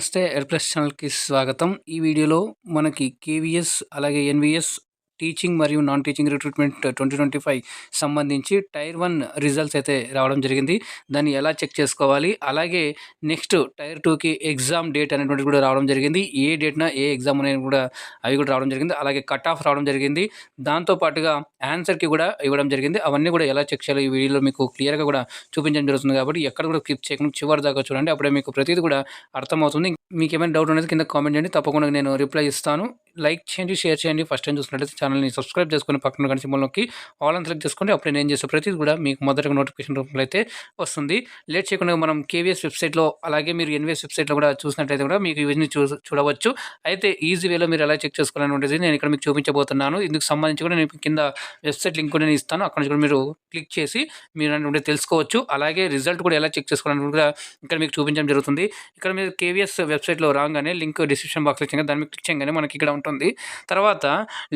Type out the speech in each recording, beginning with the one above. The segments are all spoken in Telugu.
నమస్తే ఎయిర్‌ప్లస్ ఛానల్‌కి స్వాగతం. ఈ వీడియోలో మనకి కేవీఎస్ అలాగే ఎన్‌వీఎస్ టీచింగ్ మరియు నాన్ టీచింగ్ రిక్రూట్మెంట్ 2025 సంబంధించి టైర్ 1 రిజల్ట్స్ అయితే రావడం జరిగింది. దాన్ని ఎలా చెక్ చేసుకోవాలి? అలాగే నెక్స్ట్ టైర్ 2కి ఎగ్జామ్ డేట్ అనేటువంటిది కూడా రావడం జరిగింది. ఏ డేట్‌న ఏ ఎగ్జామ్ అనేది కూడా అవి కూడా రావడం జరిగింది. అలాగే కట్ ఆఫ్ రావడం జరిగింది. దాంతో పాటుగా ఆన్సర్‌కి కూడా ఇవ్వడం జరిగింది. అవన్నీ కూడా ఎలా చెక్ చేయాలో ఈ వీడియోలో మీకు క్లియర్‌గా కూడా చూపించడం జరుగుతుంది కాబట్టి ఎక్కడ కూడా స్కిప్ చేయకుండా చివరి దాకా చూడండి. అప్పుడే మీకు ప్రతీది కూడా అర్థమవుతుంది. మీకేమైనా డౌట్ ఉన్నది కింద కామెంట్ చేయండి. తప్పకుండా నేను రిప్లై ఇస్తాను. లైక్ చేయండి, షేర్ చేయండి. ఫస్ట్ టైం చూసినట్లయితే ఛానల్‌ని సబ్స్క్రైబ్ చేసుకొని పక్కన గంట సింబల్ నొక్కి ఆల్ అని సెలెక్ట్ చేసుకోండి. అప్పుడే నేను చేసే ప్రతిది కూడా మీకు మొదటగా నోటిఫికేషన్ రూపంలో అయితే వస్తుంది. లేట్ చేయకుండా మనం కేవీఎస్ వెబ్సైట్‌లో అలాగే మీరు ఎన్‌వీఎస్ వెబ్సైట్‌లో కూడా చూసినట్లయితే కూడా మీకు ఇవన్నీ చూడవచ్చు. అయితే ఈజీ వేలో మీరు ఎలా చెక్ చేసుకోవాలనేది నేను ఇక్కడ మీకు చూపించబోతున్నాను. ఇందుకు సంబంధించి కూడా నేను కింద వెబ్సైట్ లింక్ కూడా నేను ఇస్తాను. అక్కడ నుంచి కూడా మీరు క్లిక్ చేసి మీరు అనేటువంటిది తెలుసుకోవచ్చు. అలాగే రిజల్ట్ కూడా ఎలా చెక్ చేసుకోవాలని కూడా ఇక్కడ మీకు చూపించడం జరుగుతుంది. ఇక్కడ మీరు కేవీఎస్ వెబ్సైట్‌లో రాగానే లింక్ డిస్క్రిప్షన్ బాక్స్‌లో ఇచ్చాను. దాన్ని మీద క్లిక్ చేయగానే మనకి ఇక్కడ ఉంటుంది. తర్వాత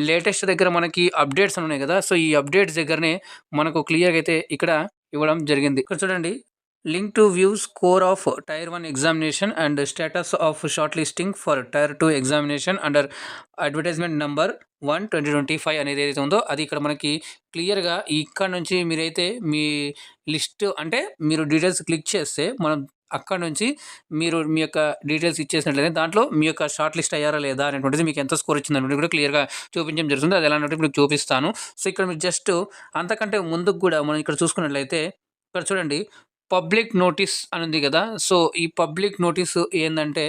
లేటెస్ట్ దగ్గర మనకి అప్డేట్స్ అని ఉన్నాయి కదా! సో, ఈ అప్డేట్స్ దగ్గరనే మనకు క్లియర్‌గా అయితే ఇక్కడ ఇవ్వడం జరిగింది. ఇక్కడ చూడండి. Link to view score of tier 1 examination and status of short listing for tier 2 examination under advertisement number 1/2025 అనేది ఏదైతే ఉందో అది ఇక్కడ మనకి క్లియర్‌గా ఇక్కడ నుంచి మీరైతే మీ లిస్ట్ అంటే మీరు డీటెయిల్స్ క్లిక్ చేస్తే మనం అక్కడ నుంచి మీరు మీ యొక్క డీటెయిల్స్ ఇచ్చేసినట్లయితే దాంట్లో మీ యొక్క షార్ట్ లిస్ట్ అయ్యారా లేదా అనేటువంటిది మీకు ఎంత స్కోర్ వచ్చిందనేది కూడా క్లియర్‌గా చూపించడం జరుగుతుంది. అది ఎలా అంటే ఇప్పుడు చూపిస్తాను. సో, ఇక్కడ మీరు జస్ట్ అంతకంటే ముందుకు కూడా మనం ఇక్కడ చూసుకున్నట్లయితే ఇక్కడ చూడండి. పబ్లిక్ నోటీస్ అని ఉంది కదా! సో, ఈ పబ్లిక్ నోటీస్ ఏందంటే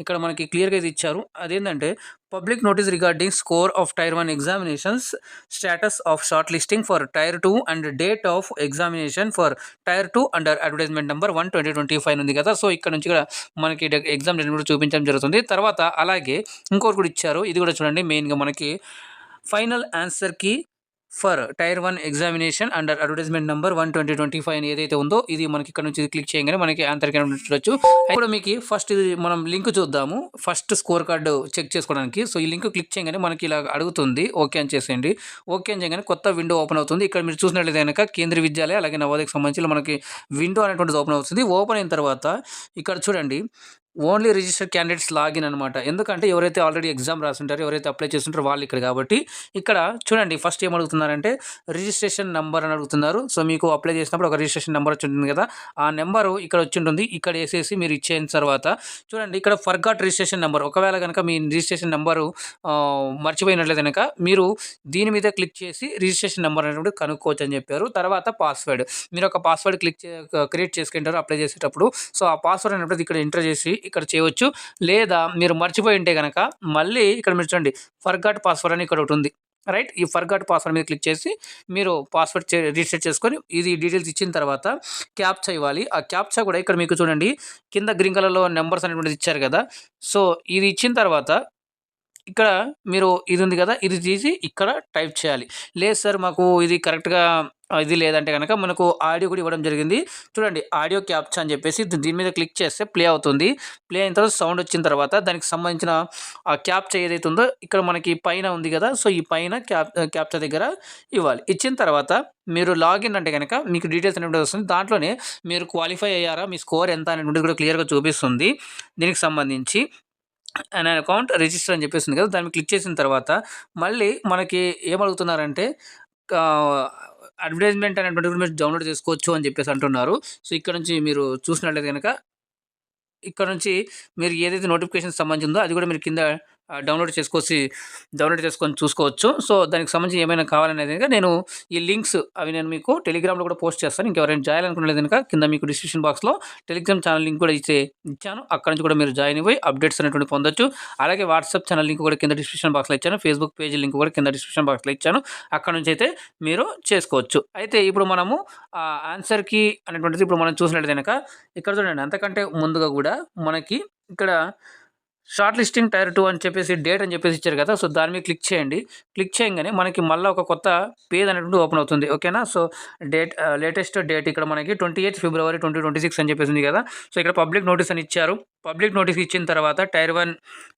ఇక్కడ మనకి క్లియర్‌గా ఇది ఇచ్చారు. అదేంటంటే public notice regarding score of tier 1 examinations, status of short listing for tier 2 and date of examination for tier 2 under advertisement number 1/2025 ఉంది కదా! సో, ఇక్కడ నుంచి కూడా మనకి ఎగ్జామ్ డేట్ కూడా చూపించడం జరుగుతుంది. తర్వాత అలాగే ఇంకోటి కూడా ఇచ్చారు. ఇది కూడా చూడండి. మెయిన్‌గా మనకి final answer key for tier 1 examination under advertisement number 1/2025 అని ఏదైతే ఉందో ఇది మనకి ఇక్కడ నుంచి క్లిక్ చేయగానే మనకి ఆన్సర్ చూడొచ్చు. ఇప్పుడు మీకు ఫస్ట్ ఇది మనం లింక్ చూద్దాము. ఫస్ట్ స్కోర్ కార్డు చెక్ చేసుకోవడానికి. సో, ఈ లింక్ క్లిక్ చేయగానే మనకి ఇలా అడుగుతుంది. ఓకే అని చేసేయండి. ఓకే అని చేయగానే కొత్త విండో ఓపెన్ అవుతుంది. ఇక్కడ మీరు చూసినట్లయితే కనుక కేంద్రీయ విద్యాలయ అలాగే నవోదయకు సంబంధించి మనకి విండో అనేటువంటిది ఓపెన్ అవుతుంది. ఓపెన్ అయిన తర్వాత ఇక్కడ చూడండి. ఓన్లీ రిజిస్టర్డ్ క్యాండిడేట్స్ లాగిన్ అనమాట. ఎందుకంటే ఎవరైతే ఆల్రెడీ ఎగ్జామ్ రాసుంటారో, ఎవరైతే అప్లై చేస్తుంటారో వాళ్ళు ఇక్కడ కాబట్టి ఇక్కడ చూడండి. ఫస్ట్ ఏమడుగుతున్నారంటే రిజిస్ట్రేషన్ నంబర్ అని అడుగుతున్నారు. సో, మీకు అప్లై చేసినప్పుడు ఒక రిజిస్ట్రేషన్ నెంబర్ వచ్చి ఉంటుంది కదా! ఆ నెంబరు ఇక్కడ వచ్చి ఉంటుంది. ఇక్కడ వేసేసి మీరు ఇచ్చేసిన తర్వాత చూడండి. ఇక్కడ ఫర్గాట్ రిజిస్ట్రేషన్ నెంబర్ ఒకవేళ కనుక మీ రిజిస్ట్రేషన్ నెంబరు మర్చిపోయినట్లయితే కనుక మీరు దీని మీద క్లిక్ చేసి రిజిస్ట్రేషన్ నెంబర్ అనేటువంటి కనుక్కోవచ్చు అని చెప్పారు. తర్వాత పాస్వర్డ్ మీరు ఒక పాస్వర్డ్ క్రియేట్ చేసుకుంటారు అప్లై చేసేటప్పుడు. సో, ఆ పాస్వర్డ్ అనేటువంటి ఇక్కడ ఎంటర్ చేసి ఇక్కడ చేయవచ్చు. లేదా మీరు మర్చిపోయి ఉంటే గనక మళ్ళీ ఇక్కడ మీరు చూడండి. ఫర్గాట్ పాస్వర్డ్ అని ఇక్కడ ఒకటి ఉంది. రైట్. ఈ ఫర్గాట్ పాస్వర్డ్ మీద క్లిక్ చేసి మీరు పాస్వర్డ్ రీసెట్ చేసుకొని ఇది డీటెయిల్స్ ఇచ్చిన తర్వాత క్యాప్చా ఇవ్వాలి. ఆ క్యాప్చా కూడా ఇక్కడ మీకు చూడండి. కింద గ్రీన్ కలర్‌లో నంబర్స్ అనేటువంటిది ఇచ్చారు కదా! సో, ఇది ఇచ్చిన తర్వాత ఇక్కడ మీరు ఇది ఉంది కదా! ఇది తీసి ఇక్కడ టైప్ చేయాలి. లేదు సార్ మాకు ఇది కరెక్ట్‌గా ఇది లేదంటే గనక మనకు ఆడియో కూడా ఇవ్వడం జరిగింది. చూడండి. ఆడియో క్యాప్చా అని చెప్పేసి దీని మీద క్లిక్ చేస్తే ప్లే అవుతుంది. ప్లే అయిన తర్వాత సౌండ్ వచ్చిన తర్వాత దానికి సంబంధించిన ఆ క్యాప్చా ఏదైతే ఉందో ఇక్కడ మనకి పైన ఉంది కదా! సో, ఈ పైన క్యాప్చా దగ్గర ఇవ్వాలి. ఇచ్చిన తర్వాత మీరు లాగిన్ అంటే గనక మీకు డీటెయిల్స్ అనేటువంటిది వస్తుంది. దాంట్లోనే మీరు క్వాలిఫై అయ్యారా? మీ స్కోర్ ఎంత అనేటువంటిది కూడా క్లియర్‌గా చూపిస్తుంది. దీనికి సంబంధించి అన్ అకౌంట్ రిజిస్టర్ అని చెప్పేసింది కదా! దాని మీద క్లిక్ చేసిన తర్వాత మళ్ళీ మనకి ఏమడుగుతున్నారంటే ఆహ్, అడ్వర్టైజ్మెంట్ అనేటువంటిది కూడా మీరు డౌన్‌లోడ్ చేసుకోవచ్చు అని చెప్పేసి అంటున్నారు. సో, ఇక్కడ నుంచి మీరు చూసినట్లయితే గనక ఇక్కడ నుంచి మీరు ఏదైతే నోటిఫికేషన్‌కి సంబంధించిందో అది కూడా మీరు కింద డౌన్లోడ్ చేసుకొని చూసుకోవచ్చు. సో, దానికి సంబంధించి ఏమైనా కావాలనేది గనుక నేను ఈ లింక్స్ అవి నేను మీకు టెలిగ్రామ్‌లో కూడా పోస్ట్ చేస్తాను. ఇంకెవరైనా జాయిన్ అనుకున్నట్లయితే గనుక కింద మీకు డిస్క్రిప్షన్ బాక్స్‌లో టెలిగ్రామ్ ఛానల్ లింక్ కూడా ఇచ్చాను. అక్కడి నుంచి కూడా మీరు జాయిన్ అయ్యి అప్డేట్స్ అనేటువంటివి పొందొచ్చు. అలాగే వాట్సాప్ ఛానల్ లింక్ కూడా కింద డిస్క్రిప్షన్ బాక్స్‌లో ఇచ్చాను. ఫేస్‌బుక్ పేజ్ లింక్ కూడా కింద డిస్క్రిప్షన్ బాక్స్‌లో ఇచ్చాను. అక్కడ నుంచి అయితే మీరు చేసుకోవచ్చు. అయితే ఇప్పుడు మనము ఆన్సర్ కీ అనేటువంటిది ఇప్పుడు మనం చూసినట్లయితే గనక ఇక్కడ చూడండి. అంతకంటే ముందుగా కూడా మనకి ఇక్కడ షార్ట్ లిస్టింగ్ టైర్ 2 అని చెప్పేసి డేట్ అని చెప్పేసి ఇచ్చారు కదా! సో, దాని మీద క్లిక్ చేయండి. క్లిక్ చేయంగానే మనకి మళ్ళా ఒక కొత్త పేజ్ అనేటువంటిది ఓపెన్ అవుతుంది. ఓకేనా? సో, లేటెస్ట్ డేట్ ఇక్కడ మనకి 28 ఫిబ్రవరి 2026 అని చెప్పేసి ఉంది కదా! సో, ఇక్కడ పబ్లిక్ నోటీస్ అని ఇచ్చారు. పబ్లిక్ నోటీస్ ఇచ్చిన తర్వాత టైర్ 1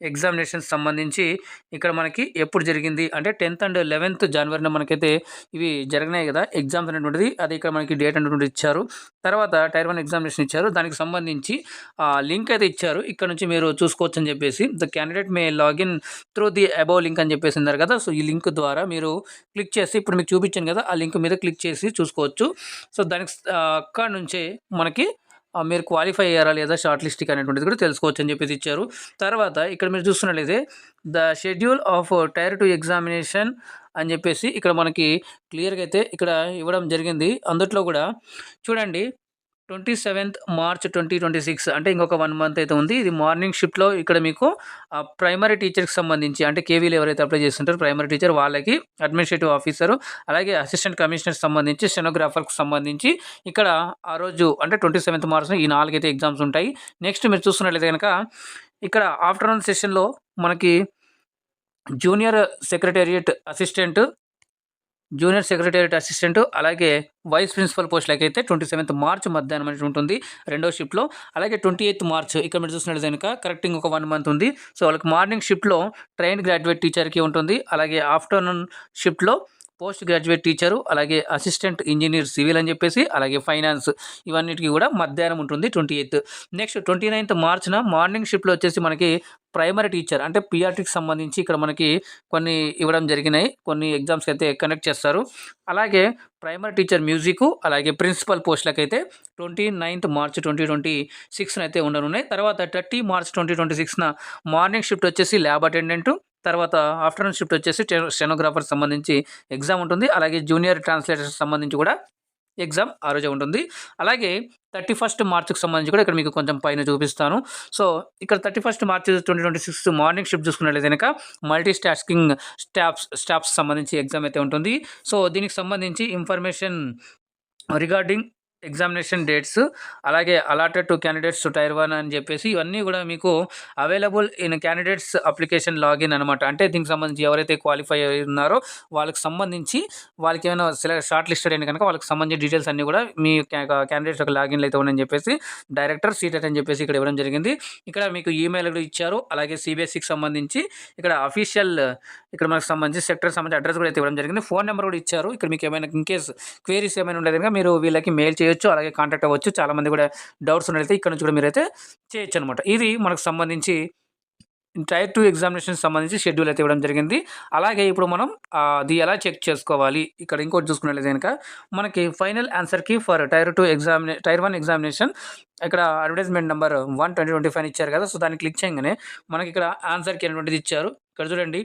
ఎగ్జామినేషన్స్ సంబంధించి ఇక్కడ మనకి ఎప్పుడు జరిగింది అంటే 10th అండ్ 11th జనవరిన మనకైతే ఇవి జరిగినాయి కదా ఎగ్జామ్స్ అనేటువంటిది. అది ఇక్కడ మనకి డేట్ అనేటువంటిది ఇచ్చారు. తర్వాత టైర్ 1 ఎగ్జామినేషన్ ఇచ్చారు. దానికి సంబంధించి లింక్ అయితే ఇచ్చారు. ఇక్కడ నుంచి మీరు చూసుకోవచ్చు అని చెప్పేసి the candidate May login through the above link అని చెప్పేసి ఉన్నారు కదా. సో ఈ లింక్ ద్వారా మీరు క్లిక్ చేసి ఇప్పుడు మీకు చూపించాను కదా ఆ లింక్ మీద క్లిక్ చేసి చూసుకోవచ్చు. సో దానికి అక్కడ నుంచే మనకి మీరు క్వాలిఫై అయ్యారా లేదా షార్ట్ లిస్ట్కి అనేటువంటిది కూడా తెలుసుకోవచ్చు అని చెప్పేసి ఇచ్చారు. తర్వాత ఇక్కడ మీరు చూస్తున్నట్లయితే the schedule of tier 2 examination అని చెప్పేసి ఇక్కడ మనకి క్లియర్గా అయితే ఇక్కడ ఇవ్వడం జరిగింది. అందుట్లో కూడా చూడండి 27th March 2026 అంటే ఇంకొక 1 మంత్ అయితే ఉంది. ఇది మార్నింగ్ షిఫ్ట్లో ఇక్కడ మీకు ప్రైమరీ టీచర్కి సంబంధించి అంటే కేవీలు ఎవరైతే అప్లై చేస్తుంటారో ప్రైమరీ టీచర్ వాళ్ళకి అడ్మినిస్ట్రేటివ్ ఆఫీసరు అలాగే అసిస్టెంట్ కమిషనర్ సంబంధించి స్టెనోగ్రాఫర్కి సంబంధించి ఇక్కడ ఆ రోజు అంటే 27th March ఈ 4 అయితే ఎగ్జామ్స్ ఉంటాయి. నెక్స్ట్ మీరు చూస్తున్నట్లయితే కనుక ఇక్కడ ఆఫ్టర్నూన్ సెషన్లో మనకి జూనియర్ సెక్రటేరియట్ అసిస్టెంట్ అలాగే వైస్ ప్రిన్సిపల్ పోస్టులకి అయితే 27th March మధ్యాహ్నం అనేది ఉంటుంది రెండో షిఫ్ట్లో. అలాగే 28th March ఇక్కడ మీరు చూసినట్లయితే కనుక కరెక్టింగ్ ఒక 1 మంత్ ఉంది. సో వాళ్ళకి మార్నింగ్ షిఫ్ట్లో ట్రైన్డ్ గ్రాడ్యుయేట్ టీచర్కి ఉంటుంది. అలాగే ఆఫ్టర్నూన్ షిఫ్ట్లో పోస్ట్ గ్రాడ్యుయేట్ టీచరు అలాగే అసిస్టెంట్ ఇంజనీర్ సివిల్ అని చెప్పేసి అలాగే ఫైనాన్స్ ఇవన్నిటికీ కూడా మధ్యాహ్నం ఉంటుంది 28th. Next 29th March morning షిఫ్ట్లో వచ్చేసి మనకి ప్రైమరీ టీచర్ అంటే పిఆర్టీకి సంబంధించి ఇక్కడ మనకి కొన్ని ఇవ్వడం జరిగినాయి. కొన్ని ఎగ్జామ్స్కి అయితే కండక్ట్ చేస్తారు. అలాగే ప్రైమరీ టీచర్ మ్యూజిక్ అలాగే ప్రిన్సిపల్ పోస్టులకు అయితే 29th March 2026 అయితే ఉండనున్నాయి. తర్వాత 30 March 2026 మార్నింగ్ షిఫ్ట్ వచ్చేసి ల్యాబ్ అటెండెంట్ తర్వాత ఆఫ్టర్నూన్ షిఫ్ట్ వచ్చేసి స్టెనోగ్రాఫర్ సంబంధించి ఎగ్జామ్ ఉంటుంది. అలాగే జూనియర్ ట్రాన్స్లేటర్ సంబంధించి కూడా ఎగ్జామ్ ఆ రోజే ఉంటుంది. అలాగే 31st Marchకి సంబంధించి కూడా ఇక్కడ మీకు కొంచెం పైన చూపిస్తాను. సో ఇక్కడ 31st March 2026 మార్నింగ్ షిఫ్ట్ చూసుకున్నట్లయితే కనుక మల్టీ టాస్కింగ్ స్టాఫ్స్ సంబంధించి ఎగ్జామ్ అయితే ఉంటుంది. సో దీనికి సంబంధించి ఇన్ఫర్మేషన్ రిగార్డింగ్ ఎగ్జామినేషన్ డేట్స్ అలాగే అలాటెడ్ టు క్యాండిడేట్స్ టైర్ 1 అని చెప్పేసి ఇవన్నీ కూడా మీకు available in candidates application login అనమాట. అంటే దీనికి సంబంధించి ఎవరైతే క్వాలిఫై అయి ఉన్నారో వాళ్ళకి సంబంధించి వాళ్ళకి ఏమైనా షార్ట్ లిస్టెడ్ అయిన కనుక వాళ్ళకి సంబంధించిన డీటెయిల్స్ అన్నీ కూడా మీ క్యాండిడేట్స్ యొక్క లాగిన్లు అయితే ఉన్నాయని చెప్పేసి డైరెక్టర్ సీటెట్ అని చెప్పేసి ఇక్కడ ఇవ్వడం జరిగింది. ఇక్కడ మీకు ఈమెయిల్ కూడా ఇచ్చారు. అలాగే సిబిఎస్ఈకి సంబంధించి ఇక్కడ అఫీషియల్ ఇక్కడ మనకు సంబంధించి సెక్టర్ సంబంధించి అడ్రస్ కూడా అయితే ఇవ్వడం జరిగింది. ఫోన్ నెంబర్ కూడా ఇచ్చారు. ఇక్కడ మీకు ఏమైనా ఇన్కేస్ క్వేరీస్ ఏమైనా ఉండేది కనుక మీరు వీళ్ళకి మెయిల్ చేయొచ్చు అలాగే కాంటాక్ట్ అవ్వచ్చు. చాలామంది కూడా డౌట్స్ ఉన్నట్లయితే ఇక్కడ నుంచి కూడా మీరైతే చేయొచ్చు అనమాట. ఇది మనకు సంబంధించి టైర్ 2 ఎగ్జామినేషన్ సంబంధించి షెడ్యూల్ అయితే ఇవ్వడం జరిగింది. అలాగే ఇప్పుడు మనం అది ఎలా చెక్ చేసుకోవాలి ఇక్కడ ఇంకోటి చూసుకున్నట్లయితే కనుక మనకి ఫైనల్ ఆన్సర్కి ఫర్ టైర్ 1 ఎగ్జామినేషన్ ఇక్కడ అడ్వర్టైజ్మెంట్ నెంబర్ 1/2025 ఇచ్చారు కదా. సో దాన్ని క్లిక్ చేయగానే మనకి ఇక్కడ ఆన్సర్కి అనేటువంటిది ఇచ్చారు. ఇక్కడ చూడండి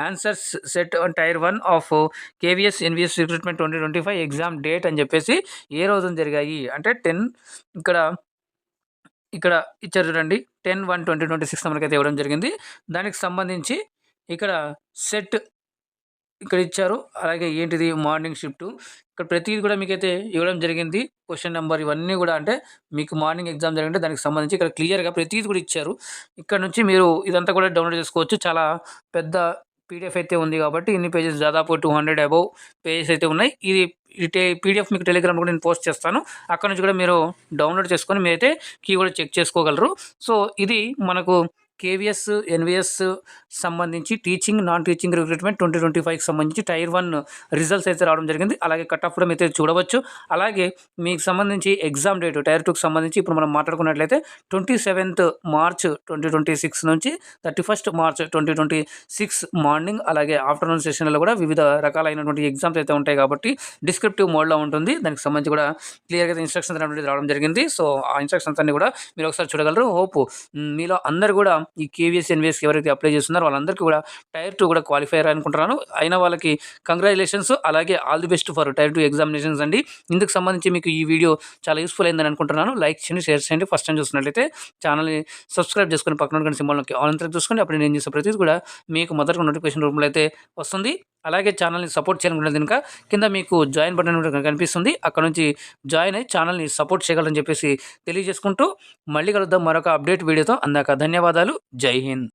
answers set on tier 1 of KVS NVS recruitment 2025 exam date అని చెప్పేసి ఏ రోజున జరిగాయి అంటే 10 ఇక్కడ ఇచ్చారు చూడండి 10/1/2026 మనకైతే ఇవ్వడం జరిగింది. దానికి సంబంధించి ఇక్కడ సెట్ ఇక్కడ ఇచ్చారు. అలాగే ఏంటిది మార్నింగ్ షిఫ్ట్ ఇక్కడ ప్రతిదీ కూడా మీకైతే ఇవ్వడం జరిగింది. క్వశ్చన్ నెంబర్ ఇవన్నీ కూడా అంటే మీకు మార్నింగ్ ఎగ్జామ్ జరిగింటే దానికి సంబంధించి ఇక్కడ క్లియర్గా ప్రతిదీ కూడా ఇచ్చారు. ఇక్కడ నుంచి మీరు ఇదంతా కూడా డౌన్లోడ్ చేసుకోవచ్చు. చాలా పెద్ద పీడిఎఫ్ అయితే ఉంది కాబట్టి ఇన్ని పేజెస్ దాదాపు 200 అబౌవ్ పేజెస్ అయితే ఉన్నాయి. ఇది పీడిఎఫ్ మీకు టెలిగ్రామ్లో కూడా నేను పోస్ట్ చేస్తాను. అక్కడ నుంచి కూడా మీరు డౌన్లోడ్ చేసుకొని మీరైతే కీ కూడా చెక్ చేసుకోగలరు. సో ఇది మనకు కేవీఎస్ ఎన్విఎస్ సంబంధించి టీచింగ్ నాన్ టీచింగ్ రిక్రూట్మెంట్ 2025కి సంబంధించి టైర్ 1 రిజల్ట్స్ అయితే రావడం జరిగింది. అలాగే కట్ ఆఫ్ కూడా అయితే చూడవచ్చు. అలాగే మీకు సంబంధించి ఎగ్జామ్ డేట్ టైర్ 2కి సంబంధించి ఇప్పుడు మనం మాట్లాడుకున్నట్లయితే 27th March 2026 నుంచి 31st March 2026 మార్నింగ్ అలాగే ఆఫ్టర్నూన్ సెషన్లో కూడా వివిధ రకాలైనటువంటి ఎగ్జామ్స్ అయితే ఉంటాయి కాబట్టి డిస్క్రిప్టివ్ మోడ్లో ఉంటుంది. దానికి సంబంధించి కూడా క్లియర్గా ఇన్స్ట్రక్షన్స్ అనేవి రావడం జరిగింది. సో ఆ ఇన్స్ట్రక్షన్స్ అన్ని కూడా మీరు ఒకసారి చూడగలరు. హోప్ మీలో అందరు కూడా ఈ కేవీఎస్ ఎన్విఎస్కి ఎవరైతే అప్లై చేస్తున్నారో వాళ్ళందరికీ కూడా టైర్ 2 కూడా క్వాలిఫై అయ్యారు అనుకుంటున్నాను. అయిన వాళ్ళకి కంగ్రాచులేషన్స్. అలాగే all the best for tier 2 examinations అండి. ఇందుకు సంబంధించి మీకు ఈ వీడియో చాలా యూస్ఫుల్ అయిందని అనుకుంటున్నాను. లైక్ చేయండి, షేర్ చేయండి. ఫస్ట్ టైం చూస్తున్నట్లయితే ఛానల్ని సబ్స్క్రైబ్ చేసుకుని పక్కన సింబల్కి ఆల్ అంతా చూసుకొని అప్పుడు నేను చేసే ప్రతిదీ కూడా మీకు మొదటి నోటిఫికేషన్ రూపంలో అయితే వస్తుంది. అలాగే ఛానల్ని సపోర్ట్ చేయాలనుకుంటే కనుక కింద మీకు జాయిన్ బటన్ కనిపిస్తుంది. అక్కడ నుంచి జాయిన్ అయ్యి ఛానల్ని సపోర్ట్ చేయగలని చెప్పేసి తెలియజేసుకుంటూ మళ్ళీ కలుద్దాం మరొక అప్డేట్ వీడియోతో. అందాక ధన్యవాదాలు. జై హింద్.